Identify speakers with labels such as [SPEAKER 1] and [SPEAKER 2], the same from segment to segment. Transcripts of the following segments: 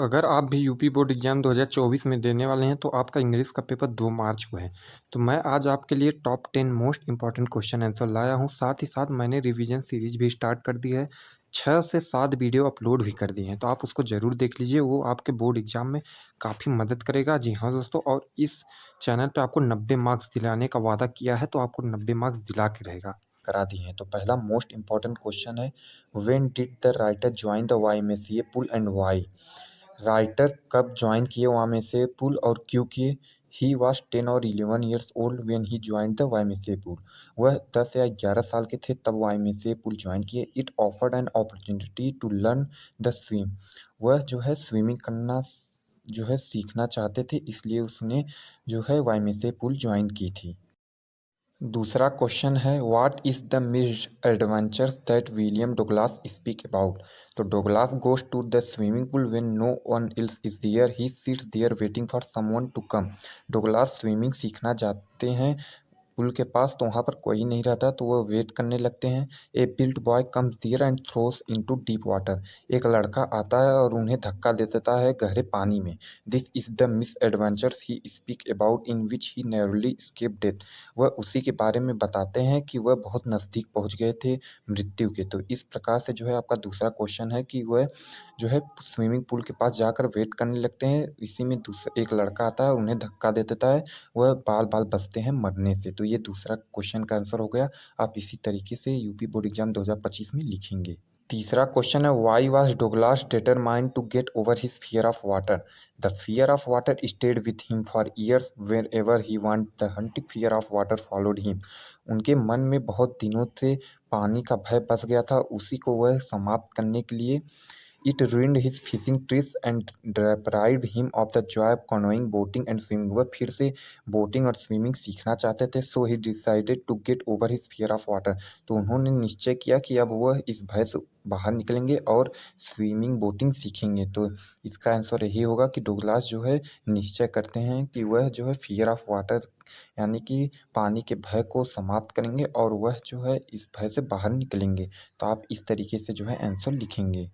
[SPEAKER 1] अगर आप भी यूपी बोर्ड एग्ज़ाम 2024 में देने वाले हैं तो आपका इंग्लिश का पेपर 2 मार्च को है। तो मैं आज आपके लिए top 10 most important question answer लाया हूँ। साथ ही साथ मैंने रिवीजन सीरीज भी स्टार्ट कर दी है। 6 से 7 वीडियो अपलोड भी कर दिए हैं, तो आप उसको ज़रूर देख लीजिए। वो आपके बोर्ड एग्ज़ाम में काफ़ी मदद करेगा। जी हाँ दोस्तों, और इस चैनल पे आपको 90 मार्क्स दिलाने का वादा किया है, तो आपको 90 मार्क्स दिला के रहेगा।
[SPEAKER 2] करा दी हैं। तो पहला मोस्ट इम्पॉर्टेंट क्वेश्चन है, when did the writer join the YMCA pool and why? Writer कब ज्वाइन किए वाईएमसीए पुल और क्यों किए? ही वॉज 10 और 11 years old when he join the YMCA pool. वह 10 या 11 साल के थे तब वाईएमसीए पुल ज्वाइन किए। It offered an opportunity to learn the swim. वह जो है स्विमिंग करना जो है सीखना चाहते थे, इसलिए उसने जो है वाईएमसीए पुल ज्वाइन की थी। दूसरा क्वेश्चन है, what is the mid adventures that William Douglas speak about? तो Douglas goes to the swimming pool when no one else is there, he sits there waiting for someone to come. Douglas swimming सीखना जाते हैं पुल के पास, तो वहाँ पर कोई नहीं रहता, तो वो वेट करने लगते हैं। A built boy comes there and throws into deep water. एक लड़का आता है और उन्हें धक्का दे देता है गहरे पानी में। This is the misadventures he speak about in which he narrowly escape death. वह उसी के बारे में बताते हैं कि वह बहुत नज़दीक पहुँच गए थे मृत्यु के। तो इस प्रकार से जो है आपका दूसरा क्वेश्चन है कि वह जो है स्विमिंग पूल के पास जाकर वेट करने लगते हैं। इसी में दूसरा एक लड़का आता है और उन्हें धक्का दे देता है, वह बाल-बाल बचते हैं मरने से। तो ये दूसरा क्वेश्चन का आंसर हो गया। आप इसी तरीके से यूपी बोर्ड एग्ज़ाम 2025 में लिखेंगे। तीसरा क्वेश्चन है, why was Douglas determined to get over his fear of water? The fear of water stayed with him for years wherever he went, the haunting fear of water followed him. उनके मन में बहुत दिनों से पानी का भय बस गया था, उसी को वह समाप्त करने के लिए it ruined his fishing trips and deprived him of the joy of canoeing, boating and swimming. वह फिर से बोटिंग और स्विमिंग सीखना चाहते थे, so he decided to get over his fear of water. तो उन्होंने निश्चय किया कि अब वह इस भय से बाहर निकलेंगे और स्विमिंग बोटिंग सीखेंगे। तो इसका आंसर यही होगा कि डगलास जो है निश्चय करते हैं कि वह जो है फियर ऑफ वाटर यानी कि पानी के भय को समाप्त करेंगे और वह जो है इस भय से बाहर निकलेंगे। तो आप इस तरीके से जो है आंसर लिखेंगे।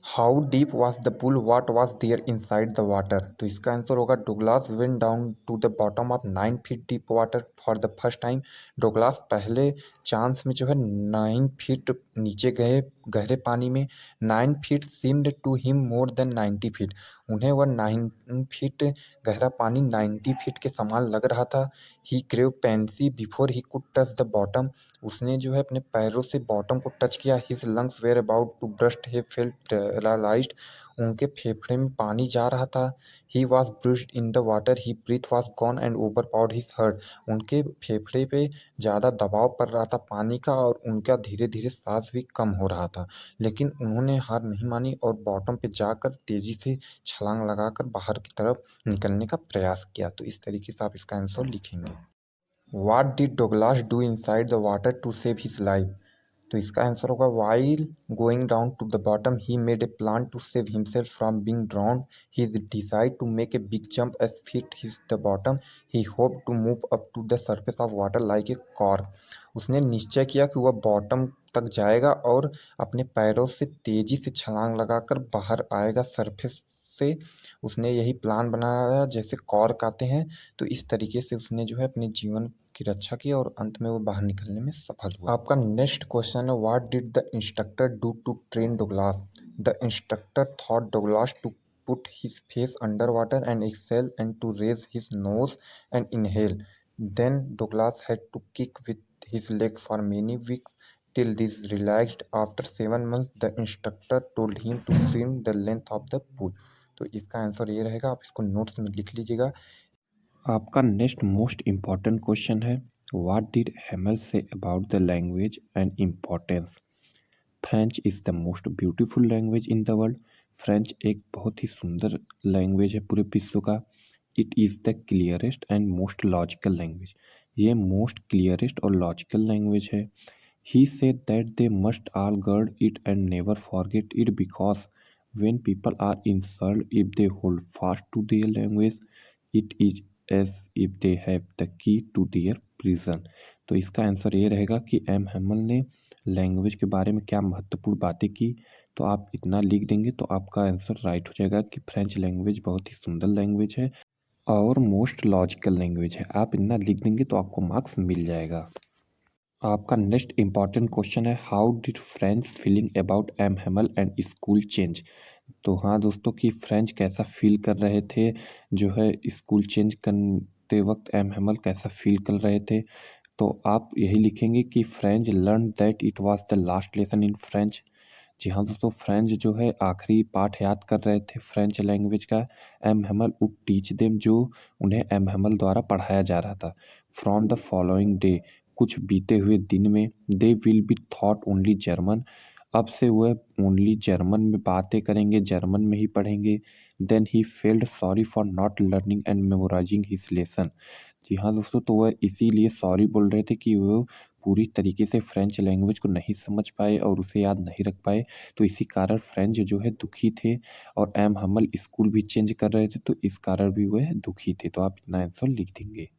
[SPEAKER 2] How deep was the pool, what was there inside the water? तो इसका आंसर होगा, Douglas went down to the bottom of 9 feet deep water for the first time. Douglas पहले चांस में जो है 9 फीट नीचे गए गहरे पानी में। 9 feet seemed to him more than 90 feet. उन्हें वह 9 फीट गहरा पानी 90 फीट के समान लग रहा था। ही क्रेव पेंसी before he could touch the bottom. उसने जो है अपने पैरों से बॉटम को टच किया। His lungs were about to burst, he felt paralysed. उनके फेफड़े में पानी जा रहा था। He was bruised in the water, he breath was gone and overpowered his heart. उनके फेफड़े पे ज़्यादा दबाव पड़ रहा था पानी का और उनका धीरे धीरे सांस भी कम हो रहा था, लेकिन उन्होंने हार नहीं मानी और बॉटम पे जाकर तेज़ी से छलांग लगाकर बाहर की तरफ निकलने का प्रयास किया। तो इस तरीके से आप इसका आंसर लिखेंगे। What did Douglas do inside the water to save his life? तो इसका आंसर होगा, while going down to the bottom he made a plan to save himself from being drowned. He decided to make a big jump as feet hit the bottom. He hoped to move up to the surface of water like a cork. उसने निश्चय किया कि वह bottom तक जाएगा और अपने पैरों से तेजी से छलांग लगाकर बाहर आएगा सरफेस से। उसने यही प्लान बनाया जैसे कॉर्क आते हैं। तो इस तरीके से उसने जो है अपने जीवन की रक्षा की और अंत में वो बाहर निकलने में सफल हुआ। आपका नेक्स्ट क्वेश्चन है, what did the instructor do to train Douglas? The instructor thought Douglas to put his face under water and exhale and to raise his nose and inhale. Then Douglas had to kick with his leg for many weeks till this relaxed. After 7 months, the instructor told him to swim the length of the pool. तो इसका answer ये रहेगा, आप इसको notes में लिख लीजिएगा। आपका नेक्स्ट मोस्ट इम्पॉर्टेंट क्वेश्चन है, what did Hamel say about the language and importance? French is the most beautiful language in the world. French एक बहुत ही सुंदर लैंग्वेज है पूरे विश्व का। It is the clearest and most logical language. ये मोस्ट क्लियरेस्ट और लॉजिकल लैंग्वेज है। He said that they must all guard it and never forget it because when people are insulted if they hold fast to their language, it is as if they have the key to their prison. तो इसका answer ये रहेगा कि M Hemal ने language के बारे में क्या महत्वपूर्ण बातें की।
[SPEAKER 3] तो आप इतना लिख देंगे तो आपका आंसर राइट हो जाएगा कि फ्रेंच लैंग्वेज बहुत ही सुंदर लैंग्वेज है और मोस्ट लॉजिकल लैंग्वेज है। आप इतना लिख देंगे तो आपको मार्क्स मिल जाएगा। आपका नेक्स्ट इम्पॉर्टेंट क्वेश्चन है, how did Franz feeling about M Hamel and school change. तो हाँ दोस्तों, कि फ्रेंच कैसा फील कर रहे थे, जो है स्कूल चेंज करते वक्त एम हेमल कैसा फील कर रहे थे। तो आप यही लिखेंगे कि Franz learn that it was the last lesson in French. जी हाँ दोस्तों, फ्रेंच जो है आखिरी पाठ याद कर रहे थे फ्रेंच लैंग्वेज का। M Hemal would teach them, जो उन्हें एम हेमल द्वारा पढ़ाया जा रहा था। फ्रॉम द फॉलोइंग डे, कुछ बीते हुए दिन में, they will be thought only German, अब से वह ओनली जर्मन में बातें करेंगे, जर्मन में ही पढ़ेंगे। Then he felt sorry for not learning and memorising his lesson. जी हाँ दोस्तों, तो वह इसीलिए सॉरी बोल रहे थे कि वो पूरी तरीके से फ्रेंच लैंग्वेज को नहीं समझ पाए और उसे याद नहीं रख पाए। तो इसी कारण फ्रेंच जो है दुखी थे, और एम हमल स्कूल भी चेंज कर रहे थे, तो इस कारण भी वह दुखी थे। तो आप इतना आंसर लिख देंगे।